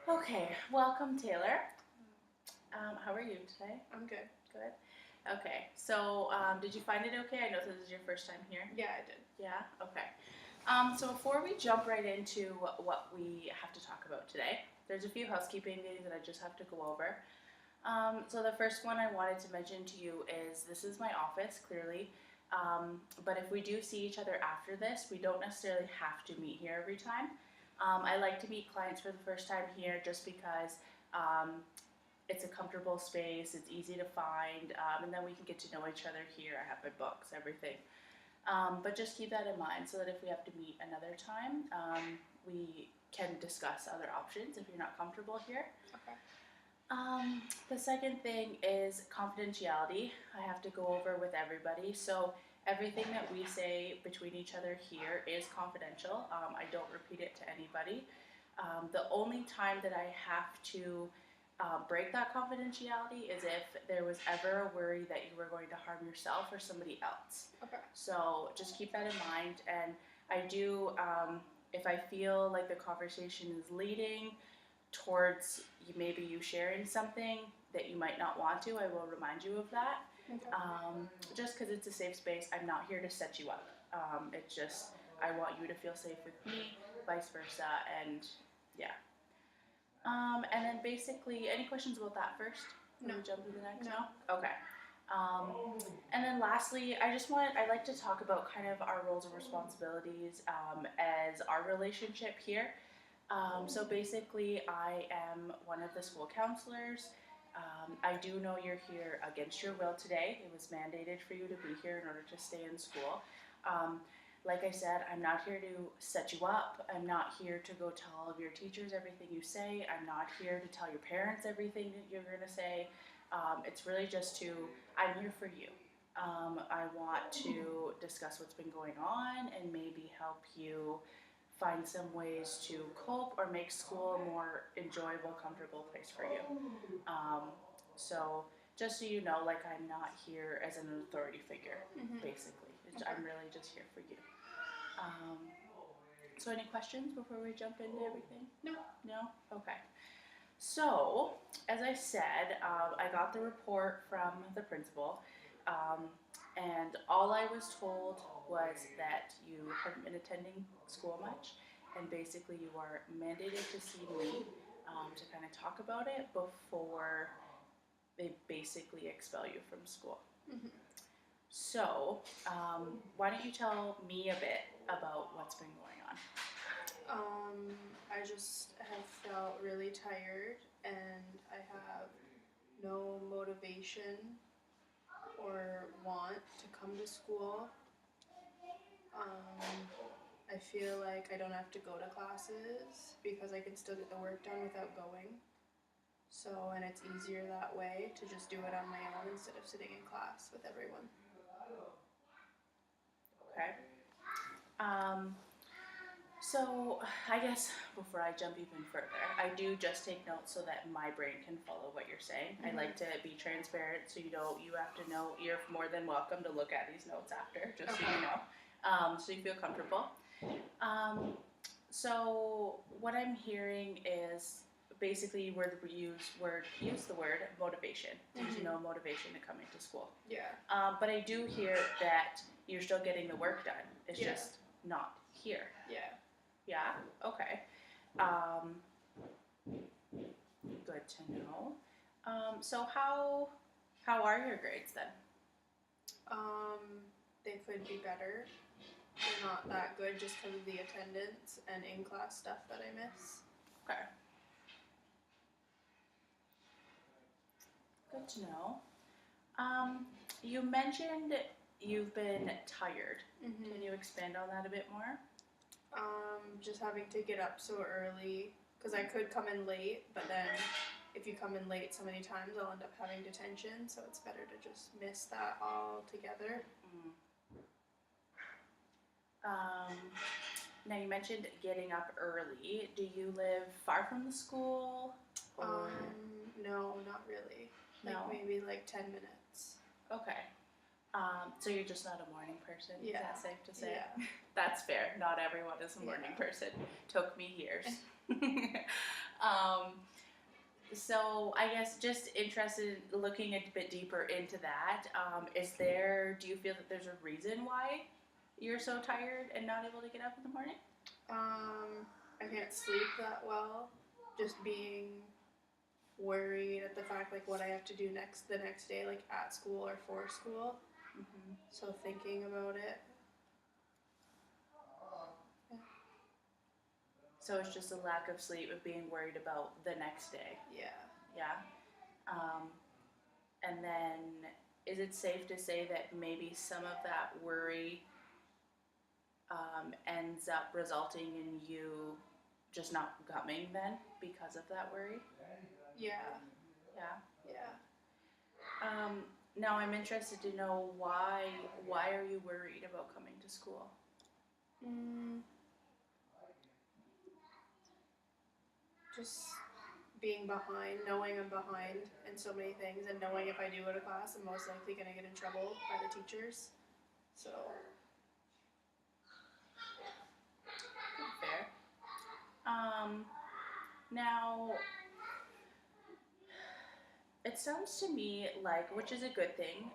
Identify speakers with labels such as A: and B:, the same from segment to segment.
A: Okay, welcome Taylor. How are you today?
B: I'm good.
A: Good. Okay, so did you find it okay? I know this is your first time here.
B: Yeah, I did.
A: Yeah? Okay. So before we jump right into what we have to talk about today, there's a few housekeeping things that I just have to go over. So the first one I wanted to mention to you is this is my office, clearly. But if we do see each other after this, we don't necessarily have to meet here every time. I like to meet clients for the first time here just because um, it's a comfortable space, it's easy to find, and then we can get to know each other here. I have my books, everything. But just keep that in mind so that if we have to meet another time, we can discuss other options if you're not comfortable here.
B: Okay.
A: The second thing is confidentiality. I have to go over with everybody. So everything that we say between each other here is confidential. I don't repeat it to anybody. The only time that I have to break that confidentiality is if there was ever a worry that you were going to harm yourself or somebody else.
B: Okay.
A: So just keep that in mind. And I do, if I feel like the conversation is leading towards maybe you sharing something that you might not want to, I will remind you of that.
B: Okay.
A: Just because it's a safe space, I'm not here to set you up. It's just, I want you to feel safe with me, vice versa, and yeah. And then basically, any questions about that first?
B: No.
A: We jump to the next?
B: No.
A: Okay. And then lastly, I like to talk about kind of our roles and responsibilities as our relationship here. So basically, I am one of the school counselors. I do know you're here against your will today. It was mandated for you to be here in order to stay in school. Like I said, I'm not here to set you up. I'm not here to go tell all of your teachers everything you say. I'm not here to tell your parents everything that you're going to say. It's really just I'm here for you. I want to discuss what's been going on and maybe help you find some ways to cope or make school a more enjoyable, comfortable place for you. So just so you know, like I'm not here as an authority figure, basically.
B: Okay.
A: I'm really just here for you. So any questions before we jump into everything?
B: No.
A: No? Okay. So, as I said, I got the report from the principal, and all I was told was that you hadn't been attending school much, and basically you are mandated to see me to kind of talk about it before they basically expel you from school. So, why don't you tell me a bit about what's been going on?
B: I just have felt really tired and I have no motivation or want to come to school. I feel like I don't have to go to classes because I can still get the work done without going. So, and it's easier that way to just do it on my own instead of sitting in class with everyone.
A: Okay. So I guess before I jump even further, I do just take notes so that my brain can follow what you're saying. I like to be transparent, so you have to know. You're more than welcome to look at these notes after, just so you know, so you feel comfortable. So what I'm hearing is basically use the word motivation. Did you know motivation to come into school?
B: Yeah.
A: But I do hear that you're still getting the work done. It's just not here.
B: Yeah.
A: Yeah? Okay. Good to know. So how are your grades then?
B: They could be better. They're not that good just because of the attendance and in-class stuff that I miss.
A: Okay. Good to know. You mentioned you've been tired. Can you expand on that a bit more?
B: Just having to get up so early because I could come in late, but then if you come in late so many times, I'll end up having detention. So it's better to just miss that altogether.
A: Now you mentioned getting up early. Do you live far from the school? Or?
B: No, not really.
A: No?
B: Maybe like 10 minutes.
A: Okay. So you're just not a morning person?
B: Yeah.
A: Is that safe to say?
B: Yeah.
A: That's fair. Not everyone is a morning person. Took me years. So I guess just interested in looking a bit deeper into that. Do you feel that there's a reason why you're so tired and not able to get up in the morning?
B: I can't sleep that well. Just being worried at the fact like what I have to do the next day, like at school or for school.
A: Hmm.
B: So thinking about it. Yeah.
A: So it's just a lack of sleep of being worried about the next day.
B: Yeah.
A: Yeah. Um, and then is it safe to say that maybe some of that worry ends up resulting in you just not coming then because of that worry?
B: Yeah.
A: Yeah.
B: Yeah.
A: Now I'm interested to know why are you worried about coming to school?
B: Mm, just being behind, knowing I'm behind in so many things, and knowing if I do go to class, I'm most likely gonna get in trouble by the teachers. So
A: Fair. Now it sounds to me like, which is a good thing,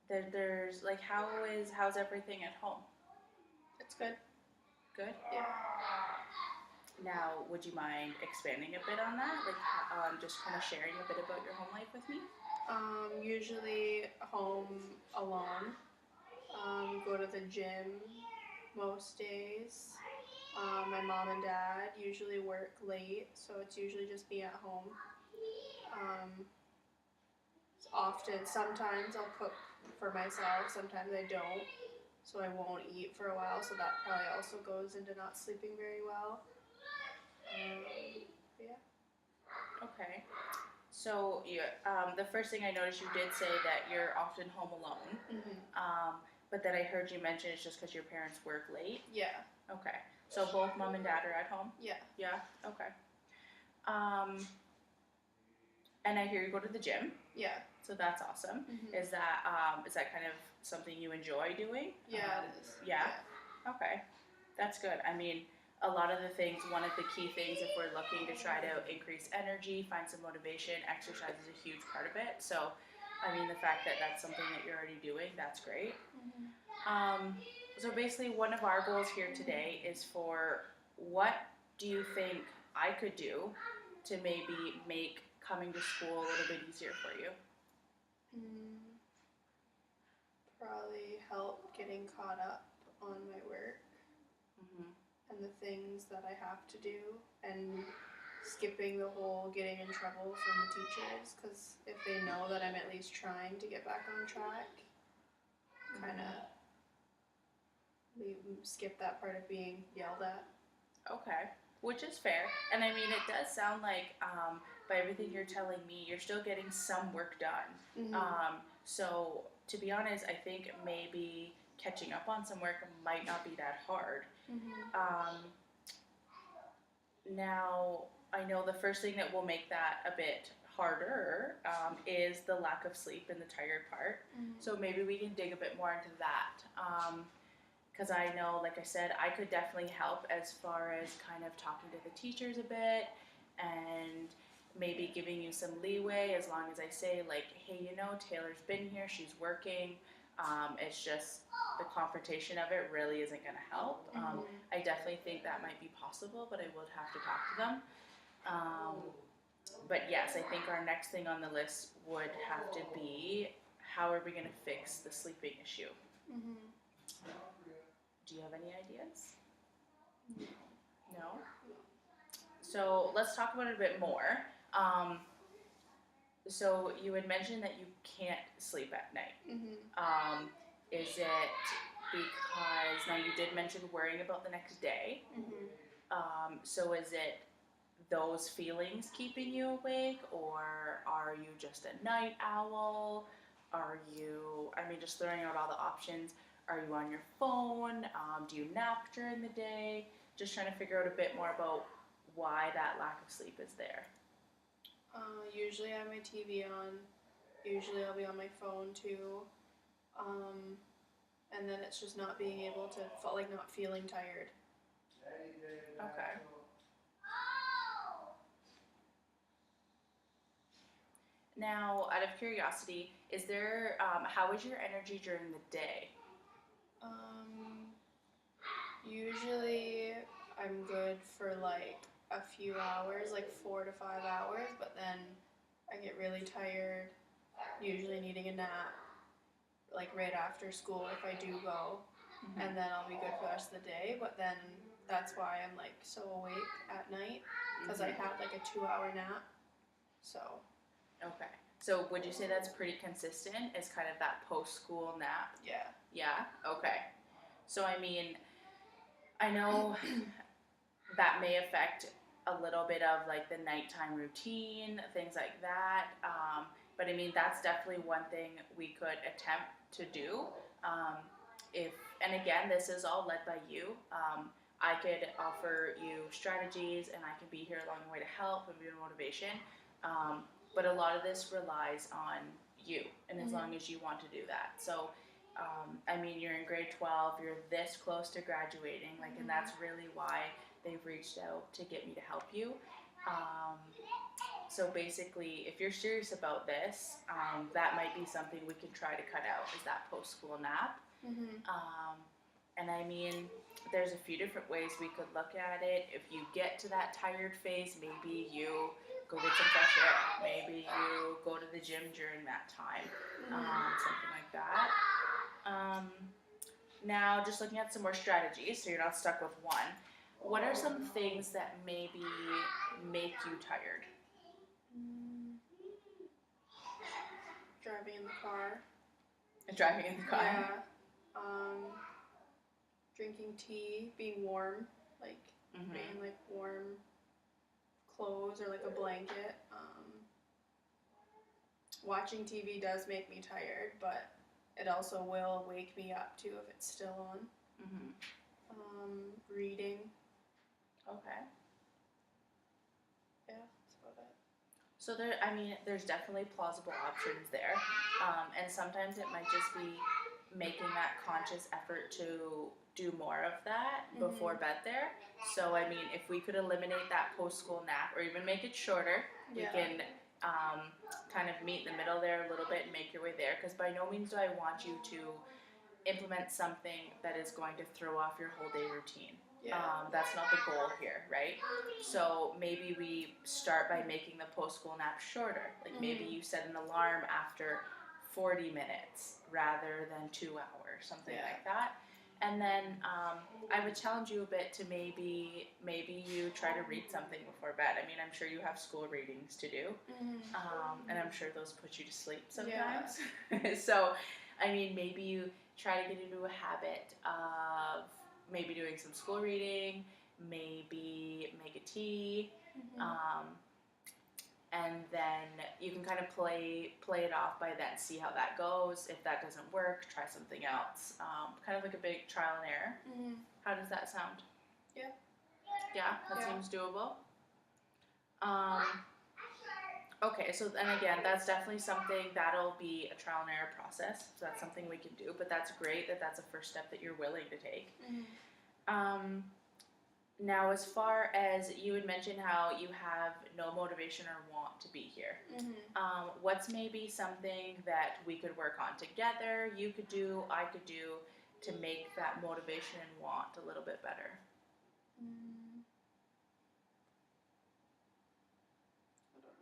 A: that there's like how's everything at home?
B: it's good.
A: Good.
B: Yeah.
A: Now, would you mind expanding a bit on that? Like, just kind of sharing a bit about your home life with me?
B: Usually home alone. Go to the gym most days. My mom and dad usually work late, so it's usually just me at home. Um, sometimes I'll cook for myself, sometimes I don't, so I won't eat for a while, so that probably also goes into not sleeping very well. Yeah.
A: Okay. So, the first thing I noticed, you did say that you're often home alone.
B: Mhm.
A: But then I heard you mention it's just because your parents work late.
B: Yeah.
A: Okay. So both mom and dad are at home.
B: Yeah.
A: Yeah. Okay. And I hear you go to the gym.
B: Yeah.
A: So that's awesome.
B: Mhm.
A: Is that kind of something you enjoy doing?
B: Yeah, it is.
A: Yeah. Okay. That's good. I mean, a lot of the things, one of the key things if we're looking to try to increase energy, find some motivation, exercise is a huge part of it. So, I mean, the fact that that's something that you're already doing, that's great.
B: Mhm.
A: So basically, one of our goals here today is for what do you think I could do to maybe make coming to school a little bit easier for you?
B: Mm, probably help getting caught up on my work
A: Mm-hmm.
B: and the things that I have to do, and skipping the whole getting in trouble from the teachers, because if they know that I'm at least trying to get back on track, kind of skip that part of being yelled at.
A: Okay, which is fair. And I mean, it does sound like, by everything you're telling me, you're still getting some work done.
B: Mm-hmm.
A: So, to be honest, I think maybe catching up on some work might not be that hard.
B: Mm-hmm.
A: Now, I know the first thing that will make that a bit harder is the lack of sleep and the tired part.
B: Mm-hmm.
A: So, maybe we can dig a bit more into that. Because I know, like I said, I could definitely help as far as kind of talking to the teachers a bit and maybe giving you some leeway as long as I say, like, hey, Taylor's been here, she's working. It's just the confrontation of it really isn't going to help. I definitely think that might be possible, but I would have to talk to them. But yes, I think our next thing on the list would have to be how are we going to fix the sleeping issue?
B: Mm-hmm.
A: Do you have any ideas? No? So let's talk about it a bit more. So you had mentioned that you can't sleep at night.
B: Mm-hmm.
A: Is it because, now you did mention worrying about the next day.
B: Mm-hmm.
A: So is it those feelings keeping you awake, or are you just a night owl? Are you, I mean, just throwing out all the options. Are you on your phone? Do you nap during the day? Just trying to figure out a bit more about why that lack of sleep is there.
B: Usually I have my TV on. Usually I'll be on my phone too. And then it's just not being able to, not feeling tired.
A: Okay. Now, out of curiosity, is there how is your energy during the day?
B: Um, Usually I'm good for like a few hours, like 4 to 5 hours, but then I get really tired, usually needing a nap, like right after school if I do go,
A: Mhm.
B: and then I'll be good for the rest of the day. But then that's why I'm like so awake at night because I
A: Mhm.
B: had like a 2 hour nap. So
A: Okay. So would you say that's pretty consistent? Is kind of that post school nap?
B: yeah.
A: Yeah. Okay. So I mean, I know that may affect a little bit of like the nighttime routine, things like that. But I mean, that's definitely one thing we could attempt to do. Um, if and again, this is all led by you. I could offer you strategies, and I can be here along the way to help and be a motivation. Um, but a lot of this relies on you, and as long as you want to do that. So I mean, you're in grade 12, you're this close to graduating, like, and that's really why they've reached out to get me to help you. Um, so basically, if you're serious about this, that might be something we can try to cut out is that post-school nap.
B: Mhm.
A: Um, and I mean, there's a few different ways we could look at it. If you get to that tired phase, maybe you go get some fresh air. Maybe you go to the gym during that time, something like that. Um, Now, just looking at some more strategies, so you're not stuck with one. What are some things that maybe make you tired?
B: Mm, Driving in the car.
A: Driving in the car.
B: Yeah. Um, Drinking tea, being warm, like
A: Mm-hmm.
B: being like warm clothes or like a blanket. Watching TV does make me tired, but it also will wake me up too if it's still on.
A: Mm-hmm.
B: Reading,
A: Okay.
B: yeah, that's about it.
A: So there, I mean, there's definitely plausible options there, and sometimes it might just be making that conscious effort to do more of that before bed there. So I mean, if we could eliminate that post-school nap, or even make it shorter, we
B: Yeah.
A: can kind of meet in the middle there a little bit and make your way there. Because by no means do I want you to implement something that is going to throw off your whole day routine.
B: Yeah.
A: That's not the goal here, right? So maybe we start by making the post-school nap shorter. Like maybe you set an alarm after 40 minutes rather than 2 hours, something like that. And then I would challenge you a bit to maybe you try to read something before bed. I mean, I'm sure you have school readings to do, and I'm sure those put you to sleep sometimes. So, I mean, maybe you try to get into a habit of maybe doing some school reading, maybe make a tea, and then you can kind of play it off by then, see how that goes. If that doesn't work, try something else. Kind of like a big trial and error. How does that sound?
B: Yeah.
A: Yeah, that seems doable. Okay, so then again, that's definitely something that'll be a trial and error process. So that's something we can do, but that's great that that's a first step that you're willing to take. Now, as far as you had mentioned how you have no motivation or want to be here, what's maybe something that we could work on together, you could do, I could do, to make that motivation and want a little bit better?
B: I don't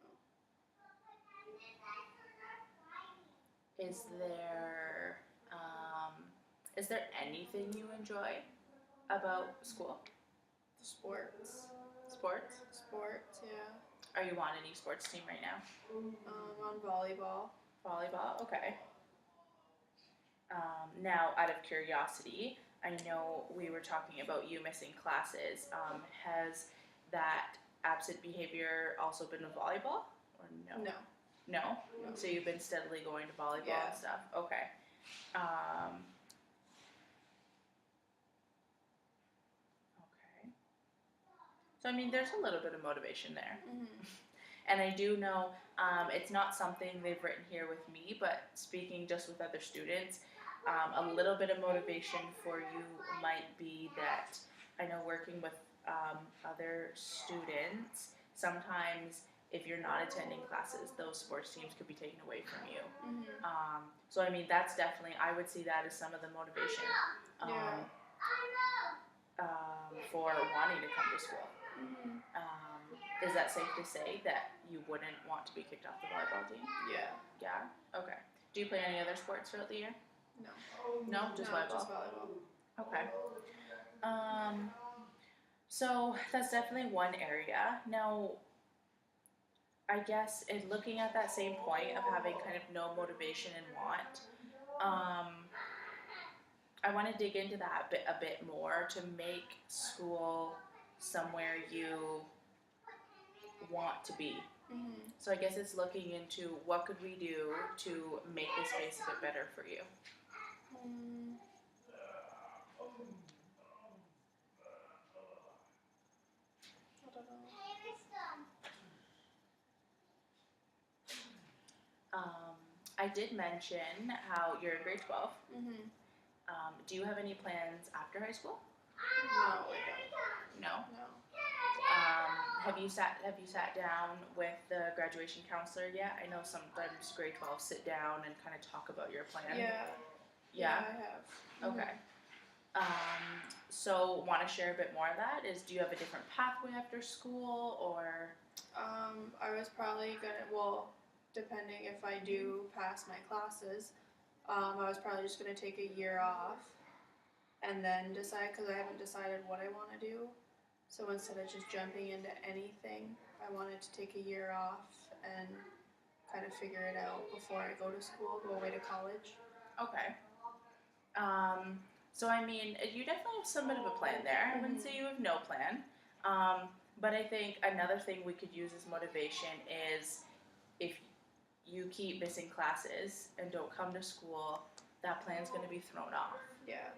B: know.
A: Is there anything you enjoy about school?
B: Sports.
A: Sports?
B: Yeah.
A: Are you on any sports team right now?
B: On volleyball.
A: Volleyball? Okay. Now, out of curiosity, I know we were talking about you missing classes. Has that absent behavior also been with volleyball, or no?
B: No.
A: No?
B: No.
A: So you've been steadily going to volleyball and stuff? Okay. Okay. So, I mean, there's a little bit of motivation there. And I do know it's not something they've written here with me, but speaking just with other students, a little bit of motivation for you might be that I know working with other students, sometimes if you're not attending classes, those sports teams could be taken away from you.
B: Mhm.
A: So I mean, that's definitely, I would see that as some of the motivation
B: Yeah.
A: for wanting to come to school.
B: Mhm.
A: Is that safe to say that you wouldn't want to be kicked off the volleyball team?
B: Yeah.
A: Yeah? Okay. Do you play any other sports throughout the year?
B: No.
A: No? Just
B: No,
A: volleyball?
B: just volleyball.
A: Okay. So that's definitely one area. Now, I guess in looking at that same point of having kind of no motivation and want, I want to dig into that a bit more to make school somewhere you want to be.
B: Mhm.
A: So I guess it's looking into what could we do to make this space a bit better for you.
B: Mm, I don't know.
A: I did mention how you're in grade 12.
B: Mhm.
A: Do you have any plans after high school?
B: No, I
A: No.
B: don't. No.
A: Have you sat down with the graduation counselor yet? I know sometimes grade 12 sit down and kind of talk about your plan.
B: Yeah.
A: Yeah?
B: I have.
A: Okay. So want to share a bit more of that? Do you have a different pathway after school or?
B: I was probably gonna. Well, depending if I do pass my classes, I was probably just gonna take a year off, and then decide because I haven't decided what I want to do. So instead of just jumping into anything, I wanted to take a year off and kind of figure it out before I go to school, go away to college.
A: Okay. So I mean, you definitely have some bit of a plan there. I wouldn't say you have no plan. But I think another thing we could use as motivation is if you keep missing classes and don't come to school, that plan's going to be thrown off.
B: Yeah.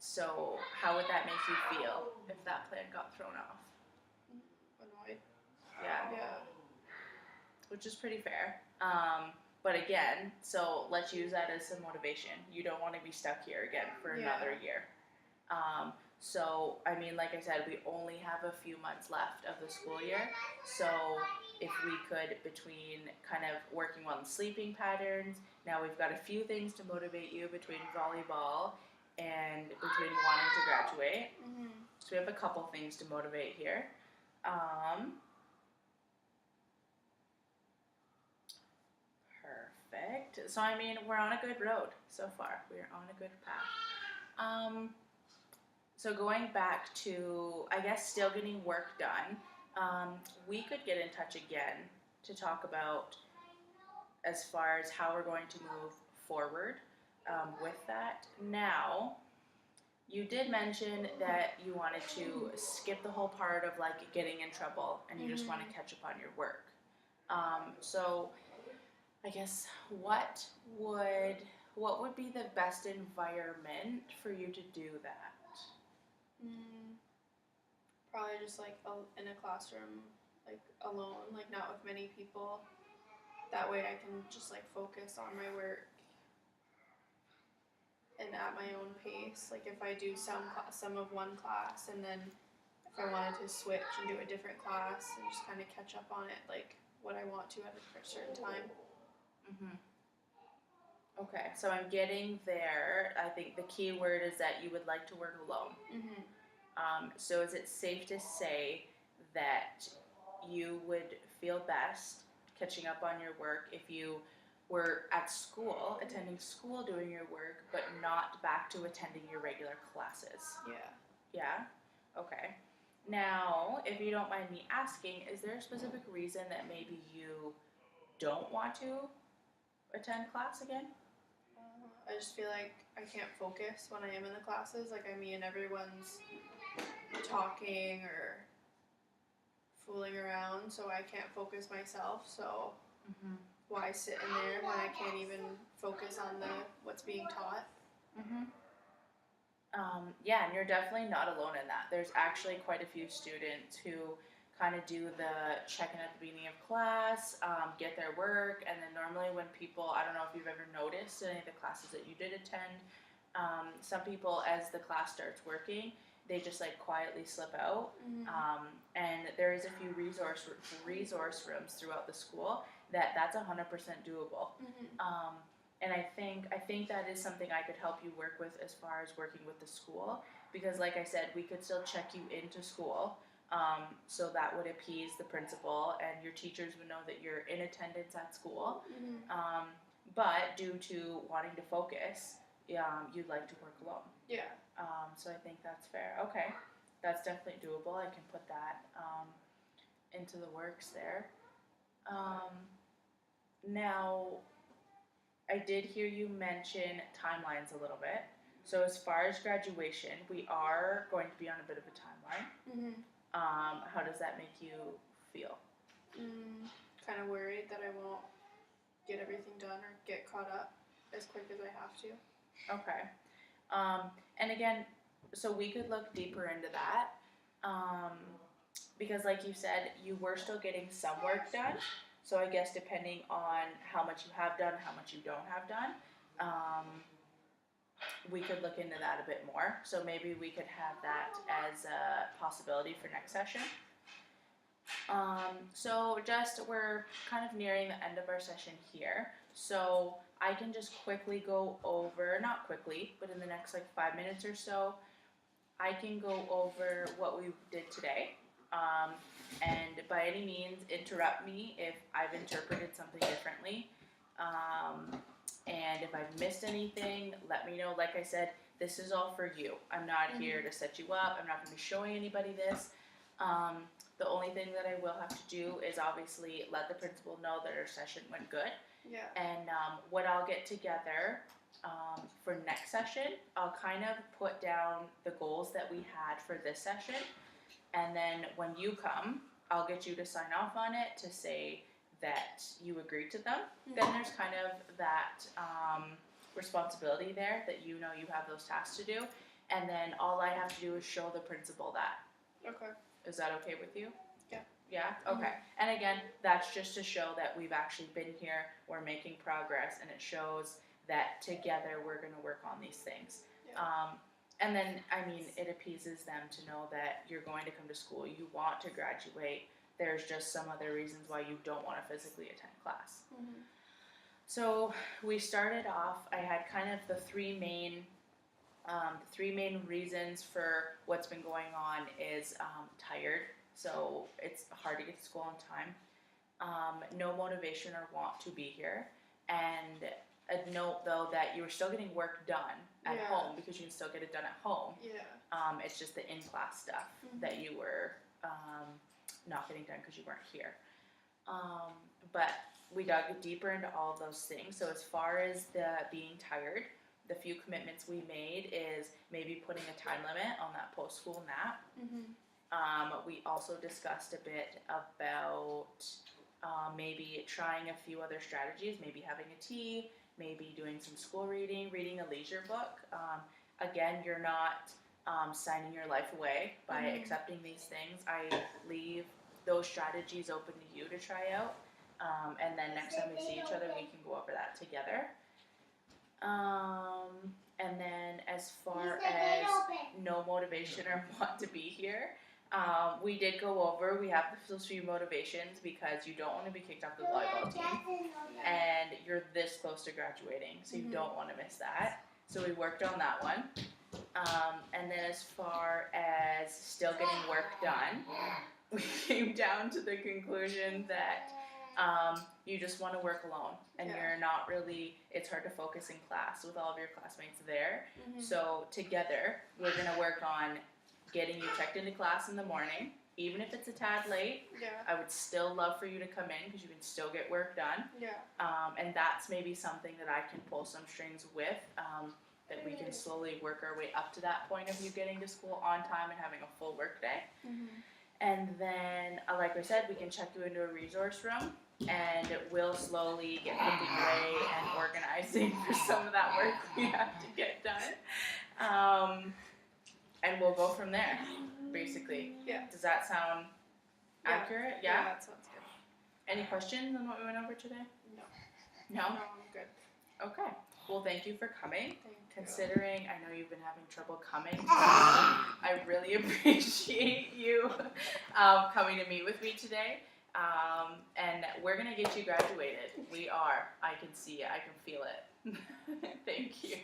A: So how would that make you feel if that plan got thrown off?
B: Annoyed.
A: Yeah.
B: Yeah.
A: Which is pretty fair. But again, so let's use that as some motivation. You don't want to be stuck here again for another year. So, I mean, like I said, we only have a few months left of the school year. So if we could, between kind of working on sleeping patterns, now we've got a few things to motivate you between volleyball and between wanting to graduate. So we have a couple things to motivate here. Perfect. So I mean, we're on a good road so far. We're on a good path. So going back to, I guess, still getting work done, we could get in touch again to talk about as far as how we're going to move forward with that. Now, you did mention that you wanted to skip the whole part of like getting in trouble and you just want to catch up on your work. So I guess what would be the best environment for you to do that?
B: Probably just like in a classroom, like alone, like not with many people. That way I can just like focus on my work and at my own pace. Like if I do some of one class and then if I wanted to switch and do a different class and just kind of catch up on it, like what I want to at a certain time.
A: Okay, so I'm getting there. I think the key word is that you would like to work alone. So is it safe to say that you would feel best catching up on your work if you were at school, attending school, doing your work, but not back to attending your regular classes?
B: Yeah.
A: Yeah? Okay. Now, if you don't mind me asking, is there a specific reason that maybe you don't want to attend class again?
B: I just feel like I can't focus when I am in the classes. Like everyone's talking or fooling around, so I can't focus myself. So why sit in there when I can't even focus on what's being taught?
A: Yeah, and you're definitely not alone in that. There's actually quite a few students who kind of do the check-in at the beginning of class, get their work, and then normally when people, I don't know if you've ever noticed in any of the classes that you did attend, some people, as the class starts working, they just like quietly slip out.
B: Mhm.
A: And there is a few resource rooms throughout the school that's 100% doable.
B: Mhm.
A: And I think that is something I could help you work with as far as working with the school, because like I said, we could still check you into school, so that would appease the principal and your teachers would know that you're in attendance at school.
B: Mhm.
A: But due to wanting to focus, you'd like to work alone.
B: Yeah.
A: So I think that's fair. Okay, that's definitely doable. I can put that into the works there. Now, I did hear you mention timelines a little bit. So as far as graduation, we are going to be on a bit of a timeline.
B: Mhm.
A: How does that make you feel?
B: Kind of worried that I won't get everything done or get caught up as quick as I have to.
A: Okay. And again, so we could look deeper into that. Because like you said, you were still getting some work done. So I guess depending on how much you have done, how much you don't have done, we could look into that a bit more. So maybe we could have that as a possibility for next session. So just we're kind of nearing the end of our session here. So I can just quickly go over, not quickly, but in the next like 5 minutes or so, I can go over what we did today. And by any means, interrupt me if I've interpreted something differently. And if I've missed anything, let me know. Like I said, this is all for you. I'm not here to set you up. I'm not going to be showing anybody this. The only thing that I will have to do is obviously let the principal know that our session went good.
B: Yeah.
A: And what I'll get together for next session, I'll kind of put down the goals that we had for this session. And then when you come, I'll get you to sign off on it to say that you agreed to them. Then there's kind of that responsibility there that you know you have those tasks to do. And then all I have to do is show the principal that.
B: Okay.
A: Is that okay with you?
B: Yeah.
A: Yeah? Okay. And again, that's just to show that we've actually been here, we're making progress, and it shows that together we're going to work on these things.
B: Yeah.
A: And then, I mean, it appeases them to know that you're going to come to school, you want to graduate, there's just some other reasons why you don't want to physically attend class. So we started off, I had kind of the three main reasons for what's been going on is tired, so it's hard to get to school on time, no motivation or want to be here, and a note though that you were still getting work done at home because you can still get it done at home.
B: Yeah.
A: It's just the in-class stuff that you were not getting done because you weren't here. But we dug deeper into all of those things. So as far as the being tired, the few commitments we made is maybe putting a time limit on that post-school nap. We also discussed a bit about maybe trying a few other strategies, maybe having a tea, maybe doing some school reading a leisure book. Again, you're not signing your life away by accepting these things. I leave those strategies open to you to try out. And then next time we see each other, we can go over that together. And then as far as no motivation or want to be here, we did go over, we have those few motivations because you don't want to be kicked off the volleyball team and you're this close to graduating, so you don't want to miss that. So we worked on that one. And then as far as still getting work done, we came down to the conclusion that you just want to work alone and you're not really, it's hard to focus in class with all of your classmates there. So together, we're going to work on getting you checked into class in the morning, even if it's a tad late. I would still love for you to come in because you can still get work done. And that's maybe something that I can pull some strings with, that we can slowly work our way up to that point of you getting to school on time and having a full work day. And then, like I said, we can check you into a resource room and we'll slowly get picking away and organizing for some of that work we have to get done. And we'll go from there, basically. Does that sound accurate?
B: Yeah, that sounds good.
A: Any questions on what we went over today?
B: No.
A: No?
B: No, I'm good.
A: Okay. Well, thank you for coming.
B: Thank you.
A: Considering I know you've been having trouble coming, I really appreciate you coming to meet with me today. And we're gonna get you graduated. We are. I can see it. I can feel it. Thank you.